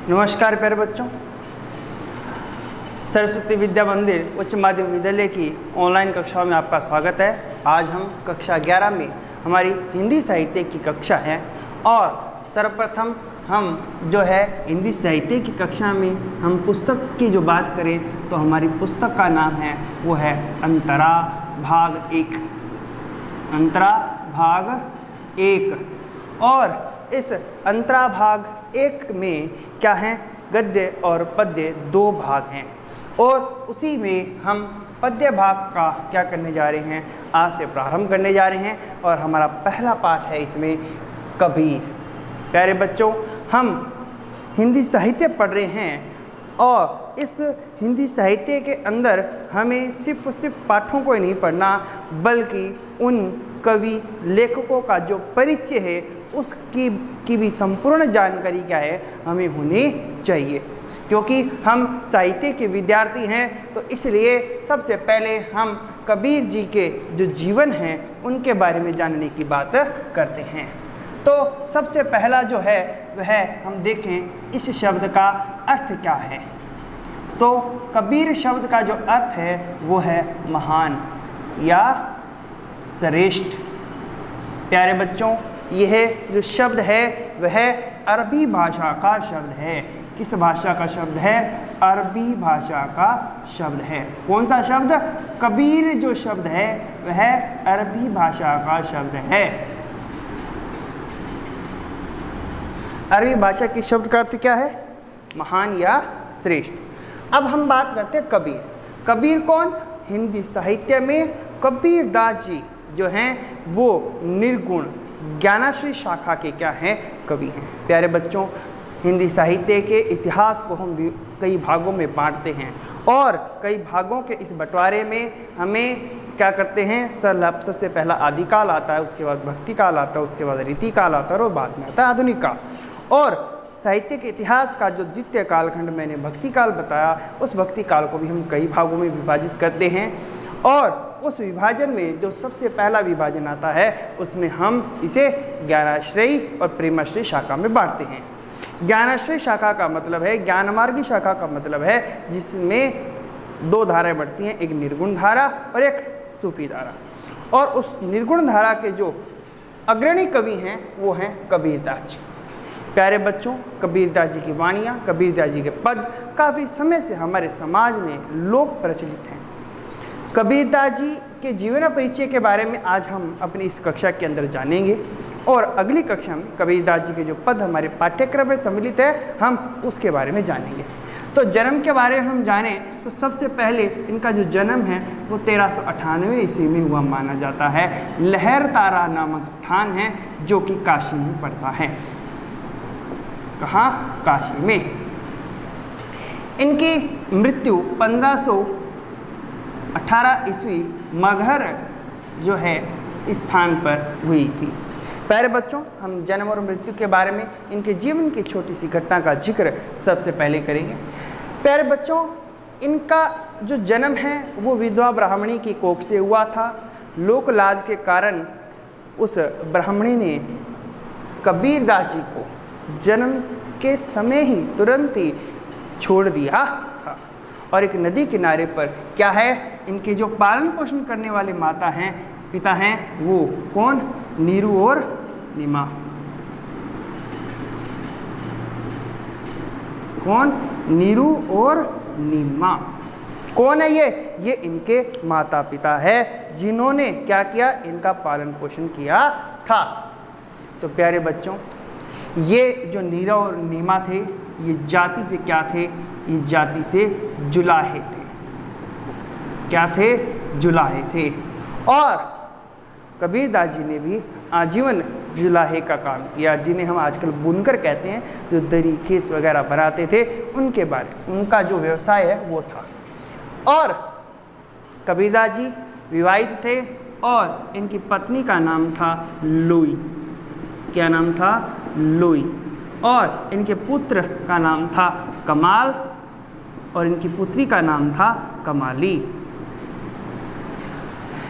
नमस्कार प्यारे बच्चों, सरस्वती विद्या मंदिर उच्च माध्यमिक विद्यालय की ऑनलाइन कक्षाओं में आपका स्वागत है। आज हम कक्षा 11 में हमारी हिंदी साहित्य की कक्षा है और सर्वप्रथम हम जो है हिंदी साहित्य की कक्षा में हम पुस्तक की जो बात करें तो हमारी पुस्तक का नाम है वो है अंतरा भाग 1। अंतरा भाग 1 और इस अंतरा भाग 1 में क्या है, गद्य और पद्य 2 भाग हैं और उसी में हम पद्य भाग का क्या करने जा रहे हैं, आज से प्रारंभ करने जा रहे हैं और हमारा पहला पाठ है इसमें कबीर। प्यारे बच्चों, हम हिंदी साहित्य पढ़ रहे हैं और इस हिंदी साहित्य के अंदर हमें सिर्फ पाठों को ही नहीं पढ़ना बल्कि उन कवि लेखकों का जो परिचय है उसकी भी संपूर्ण जानकारी क्या है हमें होनी चाहिए, क्योंकि हम साहित्य के विद्यार्थी हैं। तो इसलिए सबसे पहले हम कबीर जी के जो जीवन हैं उनके बारे में जानने की बात करते हैं। तो सबसे पहला जो है वह हम देखें इस शब्द का अर्थ क्या है। तो कबीर शब्द का जो अर्थ है वो है महान या श्रेष्ठ। प्यारे बच्चों, यह जो शब्द है वह अरबी भाषा का शब्द है। किस भाषा का शब्द है? अरबी भाषा का शब्द है। कौन सा शब्द? कबीर जो शब्द है वह अरबी भाषा का शब्द है। अरबी भाषा की शब्द का अर्थ क्या है? महान या श्रेष्ठ। अब हम बात करते हैं कबीर। कबीर कौन? हिंदी साहित्य में कबीरदास जी जो हैं वो निर्गुण ज्ञानाश्रय शाखा के क्या हैं, कवि हैं। प्यारे बच्चों, हिंदी साहित्य के इतिहास को हम कई भागों में बांटते हैं और कई भागों के इस बंटवारे में हमें क्या करते हैं, सबसे पहला आदिकाल आता है, उसके बाद भक्ति काल आता है, उसके बाद रीति काल आता है और बाद में आता है आधुनिक काल। और साहित्य के इतिहास का जो द्वितीय कालखंड मैंने भक्ति काल बताया, उस भक्ति काल को भी हम कई भागों में विभाजित करते हैं और उस विभाजन में जो सबसे पहला विभाजन आता है उसमें हम इसे ज्ञानाश्रयी और प्रेमाश्रयी शाखा में बांटते हैं। ज्ञानाश्रयी शाखा का मतलब है, ज्ञानमार्गी शाखा का मतलब है जिसमें 2 धाराएं बढ़ती हैं, एक निर्गुण धारा और एक सूफी धारा। और उस निर्गुण धारा के जो अग्रणी कवि हैं वो हैं कबीरदास जी। प्यारे बच्चों, कबीरदास जी की वाणियाँ, कबीरदास जी के पद काफ़ी समय से हमारे समाज में लोक प्रचलित हैं। कबीरदास जी के जीवन परिचय के बारे में आज हम अपनी इस कक्षा के अंदर जानेंगे और अगली कक्षा में कबीरदास जी के जो पद हमारे पाठ्यक्रम में सम्मिलित है हम उसके बारे में जानेंगे। तो जन्म के बारे में हम जानें तो सबसे पहले इनका जो जन्म है वो 1398 ईस्वी में हुआ माना जाता है। लहरतारा नामक स्थान है जो कि काशी में पड़ता है। कहाँ? काशी में। इनकी मृत्यु 1518 ईस्वी मगहर जो है इस स्थान पर हुई थी। प्यारे बच्चों, हम जन्म और मृत्यु के बारे में इनके जीवन की छोटी सी घटना का जिक्र सबसे पहले करेंगे। प्यारे बच्चों, इनका जो जन्म है वो विधवा ब्राह्मणी की कोख से हुआ था। लोक लाज के कारण उस ब्राह्मणी ने कबीरदास जी को जन्म के समय ही तुरंत ही छोड़ दिया था। और एक नदी किनारे पर क्या है, इनके जो पालन पोषण करने वाले माता हैं, पिता हैं, वो कौन? नीरू और नीमा। कौन? नीरू और नीमा। कौन है ये इनके माता पिता है जिन्होंने क्या किया, इनका पालन पोषण किया था। तो प्यारे बच्चों, ये जो नीरा और नीमा थे ये जाति से क्या थे? ये जाति से जुलाहे थे। क्या थे? जुलाहे थे। और कबीरदास जी ने भी आजीवन जुलाहे का काम किया, जिन्हें हम आजकल बुनकर कहते हैं, जो दरी खेस वगैरह बनाते थे, उनके बारे उनका जो व्यवसाय है वो था। और कबीरदास जी विवाहित थे और इनकी पत्नी का नाम था लोई। क्या नाम था? लोई। और इनके पुत्र का नाम था कमाल और इनकी पुत्री का नाम था कमाली।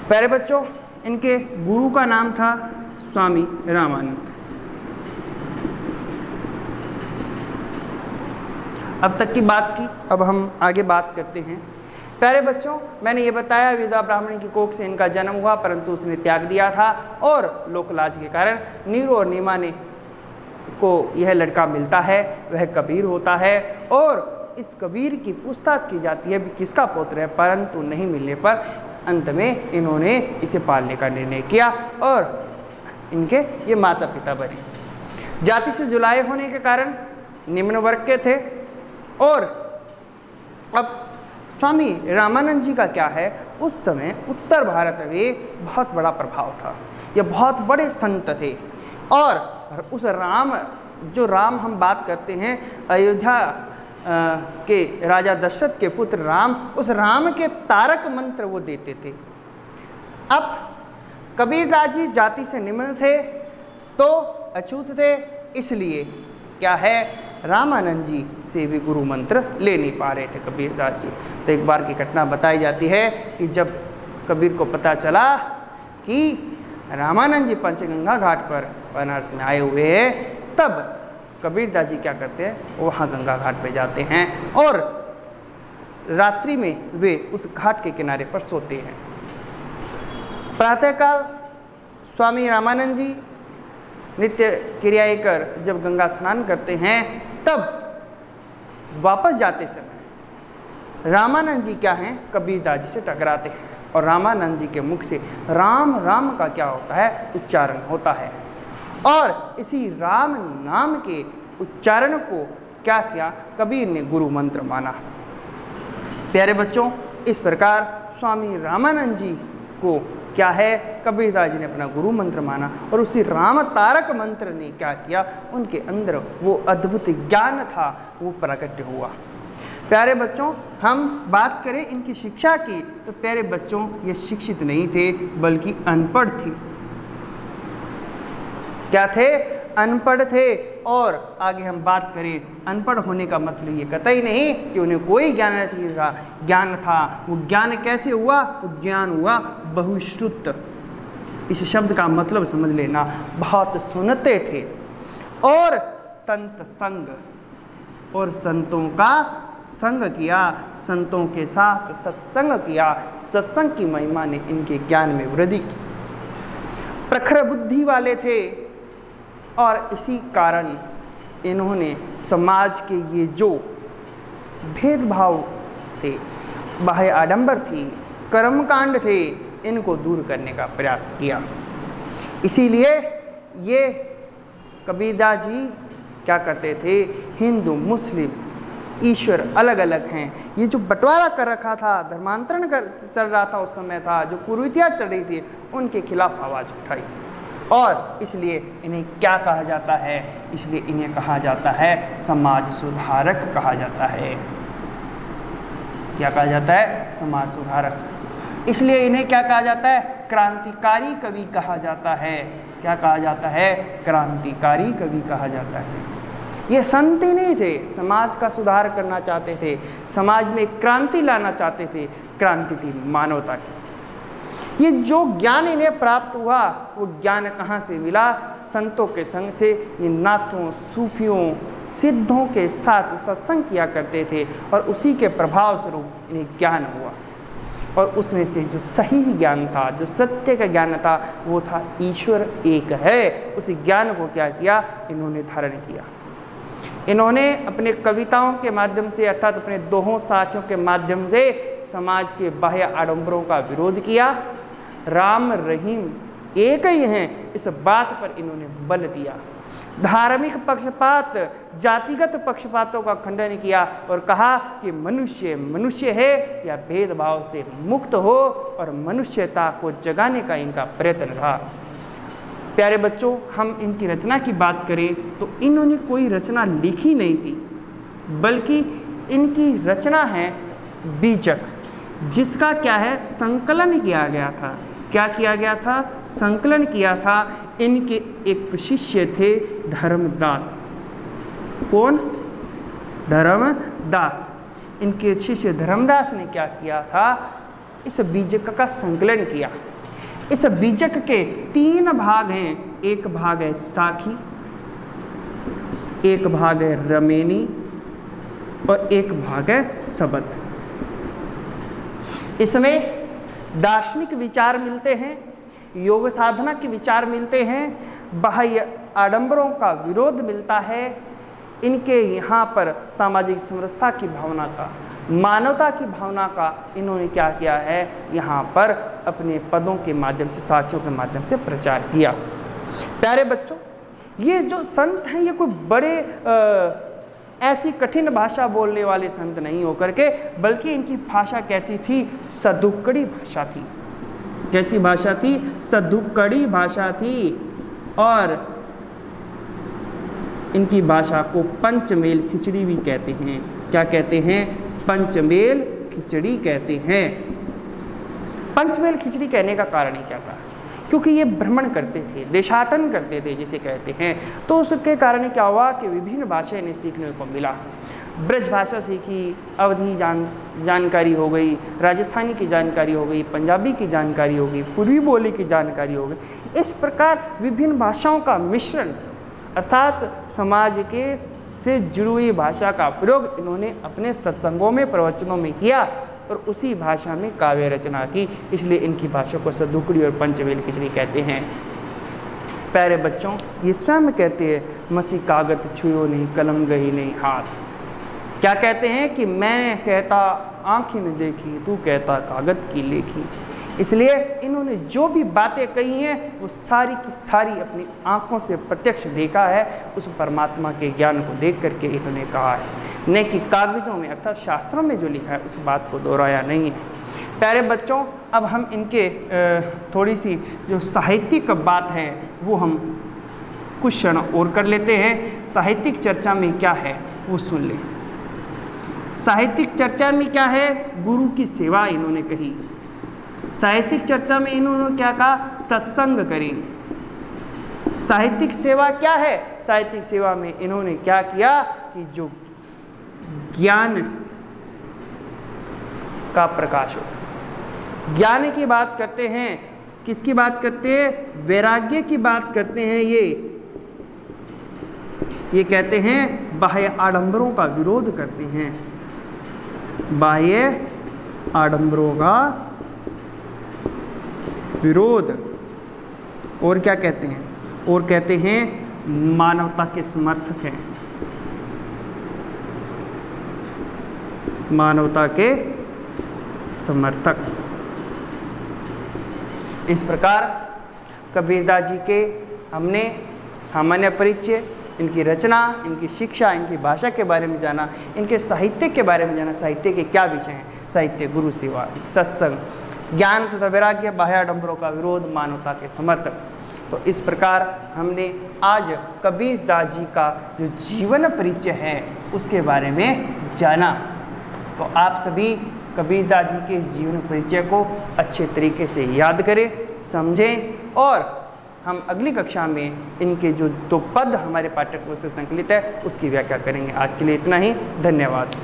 प्यारे बच्चों, इनके गुरु का नाम था स्वामी रामानंद। अब तक की बात की, अब हम आगे बात करते हैं। प्यारे बच्चों, मैंने ये बताया विधवा ब्राह्मणी की कोख से इनका जन्म हुआ, परंतु उसने त्याग दिया था और लोकलाज के कारण नीरू और नीमा ने को यह लड़का मिलता है, वह कबीर होता है और इस कबीर की पूछताछ की जाती है भी किसका पुत्र है, परंतु नहीं मिलने पर अंत में इन्होंने इसे पालने का निर्णय किया और इनके ये माता पिता बने। जाति से जुलाए होने के कारण निम्न वर्ग के थे। और अब स्वामी रामानंद जी का क्या है, उस समय उत्तर भारत में बहुत बड़ा प्रभाव था, ये बहुत बड़े संत थे और उस राम, जो राम हम बात करते हैं अयोध्या के राजा दशरथ के पुत्र राम, उस राम के तारक मंत्र वो देते थे। अब कबीरदास जी जाति से निम्न थे तो अछूत थे, इसलिए क्या है रामानंद जी से भी गुरु मंत्र ले नहीं पा रहे थे कबीरदास जी। तो एक बार की घटना बताई जाती है कि जब कबीर को पता चला कि रामानंद जी पंचगंगा घाट पर बनारस में आए हुए हैं, तब कबीरदास जी क्या करते हैं, वहाँ गंगा घाट पे जाते हैं और रात्रि में वे उस घाट के किनारे पर सोते हैं। प्रातःकाल स्वामी रामानंद जी नित्य क्रियाएं कर जब गंगा स्नान करते हैं, तब वापस जाते समय रामानंद जी क्या हैं, कबीरदास जी से टकराते हैं और रामानंद जी के मुख से राम राम का क्या होता है, उच्चारण होता है। और इसी राम नाम के उच्चारण को क्या किया, कबीर ने गुरु मंत्र माना। प्यारे बच्चों, इस प्रकार स्वामी रामानंद जी को क्या है, कबीरदास जी ने अपना गुरु मंत्र माना और उसी राम तारक मंत्र ने क्या किया, उनके अंदर वो अद्भुत ज्ञान था वो प्रकट हुआ। प्यारे बच्चों, हम बात करें इनकी शिक्षा की तो प्यारे बच्चों ये शिक्षित नहीं थे बल्कि अनपढ़ थे। क्या थे, अनपढ़ थे। और आगे हम बात करें, अनपढ़ होने का मतलब ये कतई नहीं कि उन्हें कोई ज्ञान नहीं था, ज्ञान था। वो ज्ञान कैसे हुआ, वो ज्ञान हुआ बहुश्रुत। इस शब्द का मतलब समझ लेना, बहुत सुनते थे और संत संग, और संतों का संग किया, संतों के साथ सत्संग किया। सत्संग की महिमा ने इनके ज्ञान में वृद्धि की। प्रखर बुद्धि वाले थे और इसी कारण इन्होंने समाज के ये जो भेदभाव थे, बाह्य आडंबर थी, कर्मकांड थे, इनको दूर करने का प्रयास किया। इसीलिए ये कबीरदास जी क्या करते थे, हिंदू मुस्लिम ईश्वर अलग अलग हैं, ये जो बंटवारा कर रखा था, धर्मांतरण चल रहा था उस समय था, जो कुरीतियाँ चल रही थी, उनके खिलाफ आवाज़ उठाई। और इसलिए इन्हें क्या कहा जाता है, इसलिए इन्हें कहा जाता है समाज सुधारक कहा जाता है। क्या कहा जाता है, समाज सुधारक। इसलिए इन्हें क्या कहा जाता है, क्रांतिकारी कवि कहा जाता है। क्या कहा जाता है, क्रांतिकारी कवि कहा जाता है। ये संत ही नहीं थे, समाज का सुधार करना चाहते थे, समाज में क्रांति लाना चाहते थे। क्रांति थी मानवता की। ये जो ज्ञान इन्हें प्राप्त हुआ वो ज्ञान कहाँ से मिला, संतों के संग से। ये नाथों, सूफियों, सिद्धों के साथ सत्संग किया करते थे और उसी के प्रभाव स्वरूप इन्हें ज्ञान हुआ। और उसमें से जो सही ज्ञान था, जो सत्य का ज्ञान था, वो था ईश्वर एक है। उस ज्ञान को क्या किया, इन्होंने धारण किया। इन्होंने अपने कविताओं के माध्यम से अर्थात अपने दोहों साथियों के माध्यम से समाज के बाह्य आडंबरों का विरोध किया। राम रहीम एक ही हैं, इस बात पर इन्होंने बल दिया। धार्मिक पक्षपात, जातिगत पक्षपातों का खंडन किया और कहा कि मनुष्य मनुष्य है या भेदभाव से मुक्त हो, और मनुष्यता को जगाने का इनका प्रयत्न था। प्यारे बच्चों, हम इनकी रचना की बात करें तो इन्होंने कोई रचना लिखी नहीं थी, बल्कि इनकी रचना है बीजक, जिसका क्या है, संकलन किया गया था। क्या किया गया था, संकलन किया था। इनके एक शिष्य थे धर्मदास। कौन, धर्मदास। इनके शिष्य धर्मदास ने क्या किया था, इस बीजक का संकलन किया। इस बीजक के 3 भाग हैं। एक भाग है साखी, एक भाग है रमेनी और एक भाग है शब्द। इसमें दार्शनिक विचार मिलते हैं, योग साधना के विचार मिलते हैं, बाह्य आडंबरों का विरोध मिलता है। इनके यहाँ पर सामाजिक समरसता की भावना का, मानवता की भावना का इन्होंने क्या किया है, यहाँ पर अपने पदों के माध्यम से, साखियों के माध्यम से प्रचार किया। प्यारे बच्चों, ये जो संत हैं ये कोई बड़े ऐसी कठिन भाषा बोलने वाले संत नहीं होकर के, बल्कि इनकी भाषा कैसी थी, सदुक्कड़ी भाषा थी। कैसी भाषा थी, सदुक्कड़ी भाषा थी। और इनकी भाषा को पंचमेल खिचड़ी भी कहते हैं। क्या कहते हैं, पंचमेल खिचड़ी कहते हैं। पंचमेल खिचड़ी कहने का कारण ही क्या था, क्योंकि ये भ्रमण करते थे, देशाटन करते थे जिसे कहते हैं। तो उसके कारण क्या हुआ कि विभिन्न भाषाएं इन्हें सीखने को मिला। ब्रज भाषा सीखी, अवधी जानकारी हो गई, राजस्थानी की जानकारी हो गई, पंजाबी की जानकारी हो गई, पूर्वी बोली की जानकारी हो गई। इस प्रकार विभिन्न भाषाओं का मिश्रण अर्थात समाज के से जुड़ी हुई भाषा का प्रयोग इन्होंने अपने सत्संगों में, प्रवचनों में किया और उसी भाषा में काव्य रचना की। इसलिए इनकी भाषा को सदुक्कड़ी और पंचमेल खिचड़ी कहते हैं। प्यारे बच्चों, ये स्वयं कहते हैं, मसी कागत छुयो नहीं, कलम गही नहीं हाथ। क्या कहते हैं कि मैं कहता आँखें न देखी, तू कहता कागज की लेखी। इसलिए इन्होंने जो भी बातें कही हैं वो सारी की सारी अपनी आँखों से प्रत्यक्ष देखा है, उस परमात्मा के ज्ञान को देख करके इन्होंने कहा है, न कि कागजों में अर्थात शास्त्रों में जो लिखा है उस बात को दोहराया नहीं है। प्यारे बच्चों, अब हम इनके थोड़ी सी जो साहित्यिक बात है वो हम कुछ क्षण और कर लेते हैं। साहित्यिक चर्चा में क्या है वो सुन लें। साहित्यिक चर्चा में क्या है, गुरु की सेवा इन्होंने कही। साहित्यिक चर्चा में इन्होंने क्या कहा, सत्संग करें। साहित्यिक सेवा क्या है, साहित्यिक सेवा में इन्होंने क्या किया कि जो ज्ञान का प्रकाश हो। ज्ञान की बात करते हैं, किसकी बात करते हैं, वैराग्य की बात करते हैं। ये कहते हैं बाह्य आडंबरों का विरोध करते हैं, बाह्य आडंबरों का विरोध। और क्या कहते हैं, और कहते हैं मानवता के समर्थक हैं, मानवता के समर्थक। इस प्रकार कबीरदास जी के हमने सामान्य परिचय, इनकी रचना, इनकी शिक्षा, इनकी भाषा के बारे में जाना, इनके साहित्य के बारे में जाना। साहित्य के क्या विषय हैं, साहित्य गुरु सेवा, सत्संग, ज्ञान तथा वैराग्य, बाह्य आडंबरों का विरोध, मानवता के समर्थक। तो इस प्रकार हमने आज कबीरदास जी का जो जीवन परिचय है उसके बारे में जाना। तो आप सभी कबीरदास जी के जीवन परिचय को अच्छे तरीके से याद करें, समझें और हम अगली कक्षा में इनके जो 2 पद हमारे पाठ्यपुस्तक से संकलित है उसकी व्याख्या करेंगे। आज के लिए इतना ही, धन्यवाद।